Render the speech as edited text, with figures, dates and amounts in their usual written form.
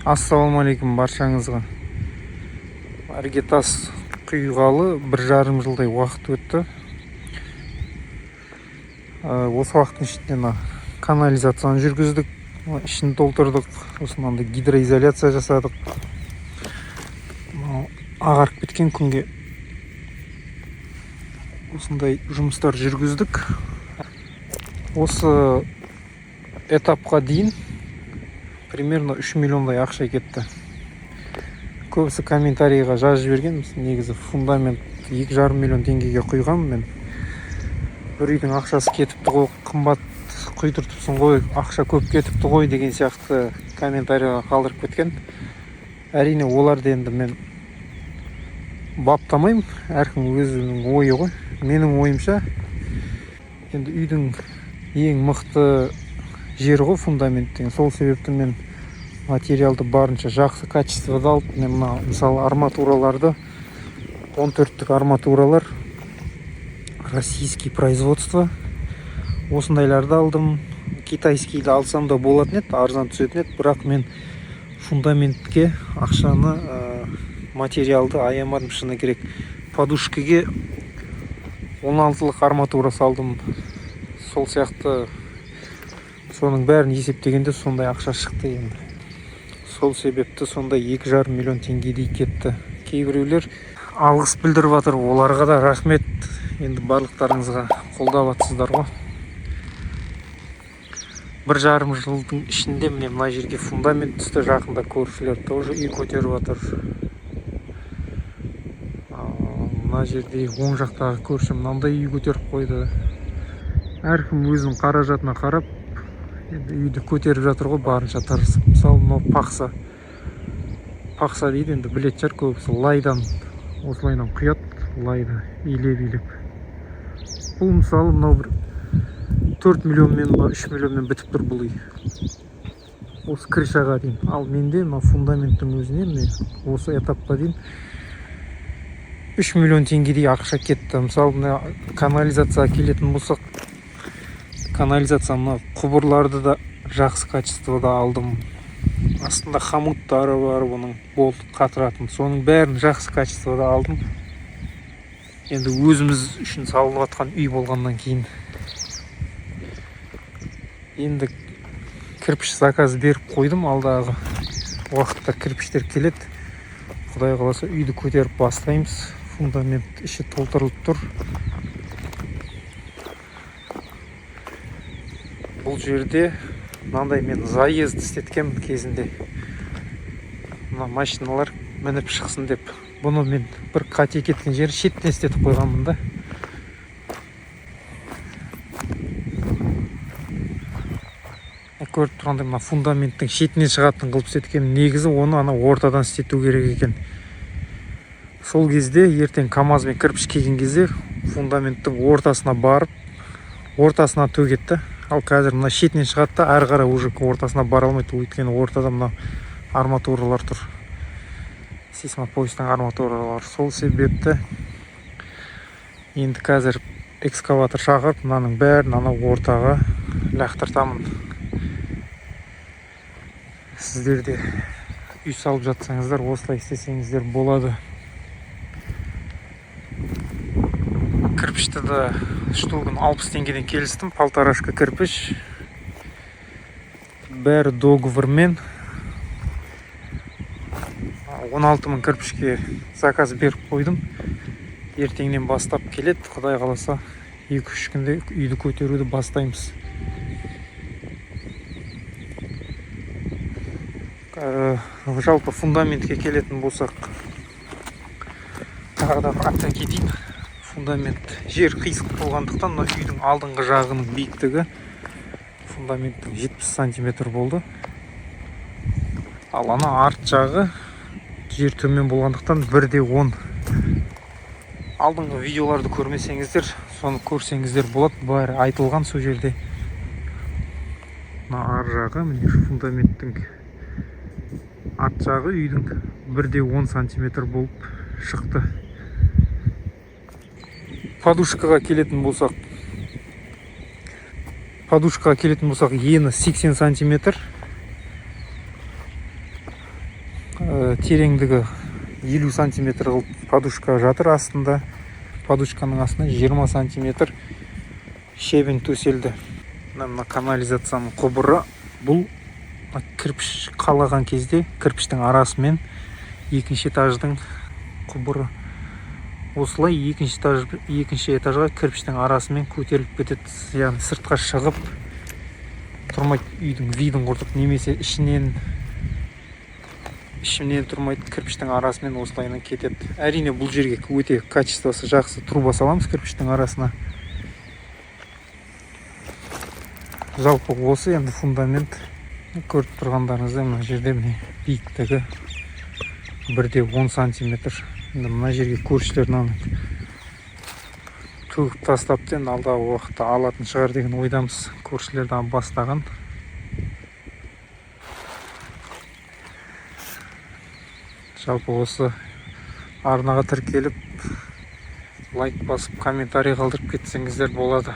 Ассалаумағалейкум баршаңызға. Іргетас құйғалы 1,5 жылдай уақыт өтті. Осы уақыттың ішінде канализацияны жүргіздік, ішін толтырдық, осынан да гидроизоляция жасадық. Ағарып кеткен күнге осындай жұмыстар жүргіздік. Осы этапқа дейін примерно 3 миллиондай ақша кетті. Көбісі комментарийға жазып жіберген, негізі фундамент 2,5 миллион теңгеге құйғам мен. Бір үйдің ақшасы кетіпті ғой, қымбат құйдыртыпсың ғой, ақша көп кетіпті ғой деген сияқты комментарийға қалдырып кеткен. Әрине оларды енді мен баптамаймын, әркім өзінің ойы ғой. Менің ойымша, енді үйдің ең мықты жері ғой фундамент деген. Сол себепті мен материалды барынша жақсы качествода алып, мен мысалы арматураларды 14-тік арматуралар российский производство осындайларды алдым. Китайскийді алсам да болатын еді, арзан түсетін еді, бірақ мен фундаментке ақшаны материалды аямадым, шыны керек. Подушкаге 16-лық арматура салдым. Сол сияқты соның бәрін есептегенде сондай ақша шықты енді. Сол себепті сондай 2,5 миллион теңгедей кетті. Кейбіреулер алғыс білдіріп жатыр, оларға да рахмет. Енді барлықтарыңызға қолдап жатсыздар ғой. 1,5 жылдың ішінде міне мына жерге фундамент түсті. Жақында көршілер тоже үй көтеріп жатыр. Мына жерде оң жақтағы көрші мынандай үй көтеріп қойды. Әркім өзінің қаражатына қарап үйді көтеріп жатыр ғой, барынша тырысып. Мысалы, мынау пақса дейді, енді білет жар көбісі лайдан осылайынан құяды, лайды илеп. Бұл мысалы мынау бір 4 миллионмен ба 3 миллионмен бітіп тұр бұл үй. Осы крышаға дейін. Ал менде мына фундаменттің өзіне осы этапқа дейін 3 миллион теңгедей ақша кетті. Мысалы, мына канализацияға келетін болсақ, канализацияны құбырларды да жақсы качествода алдым. Астында хомуттары бар, оның болт қатыратын. Соның бәрін жақсы качествода алдым. Енді өзіміз үшін салынып жатқан үй болғаннан кейін. Енді кірпіш заказ беріп қойдым, алдағы уақытта кірпіштер келеді. Құдай қаласа үйді көтеріп бастаймыз. Фундамент іші толтырылып тұр. Бұл жерде мынандай мен заезд істеткен кезінде. Мына машиналар мініп шықсын деп. Бұны мен бір қате кеткен жері шеттен істетіп қойғанмын да. Көріп тұрғандай мына фундаменттің шетінен шығатын қылып істеткен. Негізі оны ортадан істету керек екен. Сол кезде ертең КамАЗбен кірпіш келген кезде фундаменттің ортасына барып, ортасына төгетті. Ал қазір мына шетінен шығады да, әрі қарай уже ортасына бара алмайды. Өйткені ортада мына арматуралар тұр. Сейсмопоистің арматуралар. Сол себепті енді қазір экскаватор шақырып, мынаның бәрін ортаға лақтыртамын. Сіздер де үй салып жатсаңыздар, осылай істесеңіздер болады. Кірпішті да штугын 60 теңгеден келістім. Полторашка кірпіш. Бәрі договормен. 16 мың кірпішке заказ беріп қойдым. Ертеңнен бастап келеді. Құдай қаласа 2-3 күнде үйді көтеруді бастаймыз. Жалпы фундаментке келетін болсақ, тағы да атта кетейін. Фундамент жер қисық болғандықтан үйдің алдыңғы жағының биіктігі фундаменттің 70 сантиметр болды. Ал арт жағы жер төмен болғандықтан 1:10. Алдыңғы видеоларды көрмесеңіздер, соны көрсеңіздер болады. Бәрі айтылған сол жерде. Ар жағы міне фундаменттің арт жағы үйдің 1:10 сантиметр болып шықты. Подушкаға келетін болсақ, ені 80 сантиметр. тереңдігі 50 сантиметр қылып подушка жатыр астында. Подушканың астына 20 сантиметр щебень төселді. Мына канализацияның құбыры. Бұл кірпіш қалаған кезде кірпіштің арасымен екінші этаждың құбыры. Осылай екінші этажға кірпіштің арасымен көтеріліп кетеді. Яғни сыртқа шығып тұрмайды, үйдің видін құртып, немесе ішінен тұрмайды, кірпіштің арасымен осылайынан кетеді. Әрине бұл жерге өте качествосы жақсы труба саламыз кірпіштің арасына. Жалпы осы енді фундамент. Көріп тұрғандарыңызда мына жерде биіктігі 1,10 сантиметр. Мына жерге көршілерін төгіп тастапты, енді алдағы уақытта алатын шығар деген ойдамыз. Көршілерді бастаған. Жалпы осы арнаға тіркеліп, лайк басып, комментарий қалдырып кетсеңіздер болады.